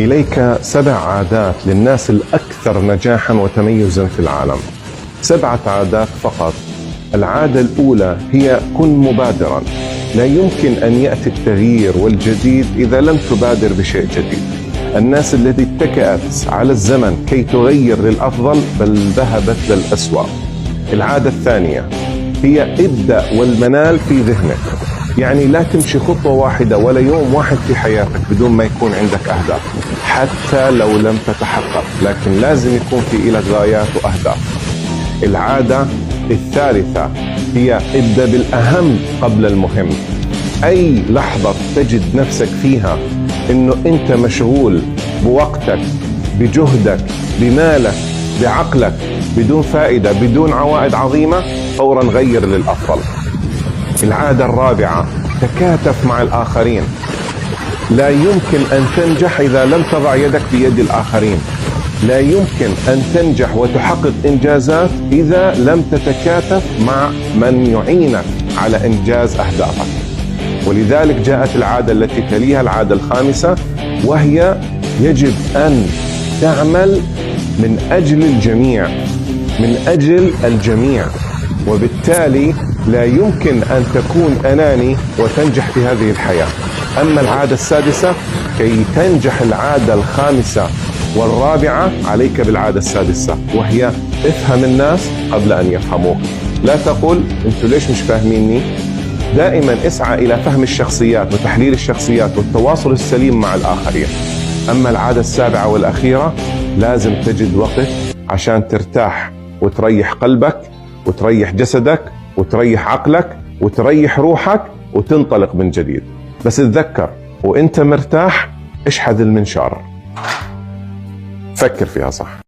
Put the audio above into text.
إليك 7 عادات للناس الأكثر نجاحا وتميزا في العالم. 7 عادات فقط. العادة الأولى هي كن مبادرا. لا يمكن أن يأتي التغيير والجديد إذا لم تبادر بشيء جديد. الناس التي اتكأت على الزمن كي تغير للأفضل بل ذهبت للأسوأ. العادة الثانية هي ابدأ والمنال في ذهنك. يعني لا تمشي خطوة واحدة ولا يوم واحد في حياتك بدون ما يكون عندك أهداف، حتى لو لم تتحقق، لكن لازم يكون في لك غايات وأهداف. العادة الثالثة هي ابدأ بالأهم قبل المهم. أي لحظة تجد نفسك فيها إنه أنت مشغول بوقتك، بجهدك، بمالك، بعقلك، بدون فائدة، بدون عوائد عظيمة، فورا غير للأفضل. العادة الرابعة تكاتف مع الآخرين. لا يمكن أن تنجح إذا لم تضع يدك بيد الآخرين. لا يمكن أن تنجح وتحقق إنجازات إذا لم تتكاتف مع من يعينك على إنجاز أهدافك. ولذلك جاءت العادة التي تليها، العادة الخامسة، وهي يجب أن تعمل من أجل الجميع، من أجل الجميع. وبالتالي لا يمكن أن تكون أناني وتنجح في هذه الحياة. أما العادة السادسة، كي تنجح العادة الخامسة والرابعة عليك بالعادة السادسة، وهي افهم الناس قبل أن يفهموك. لا تقل أنتوا ليش مش فاهميني. دائما اسعى إلى فهم الشخصيات وتحليل الشخصيات والتواصل السليم مع الآخرين. أما العادة السابعة والأخيرة، لازم تجد وقت عشان ترتاح وتريح قلبك وتريح جسدك وتريح عقلك وتريح روحك وتنطلق من جديد. بس تذكر وانت مرتاح اشحذ المنشار. فكر فيها صح.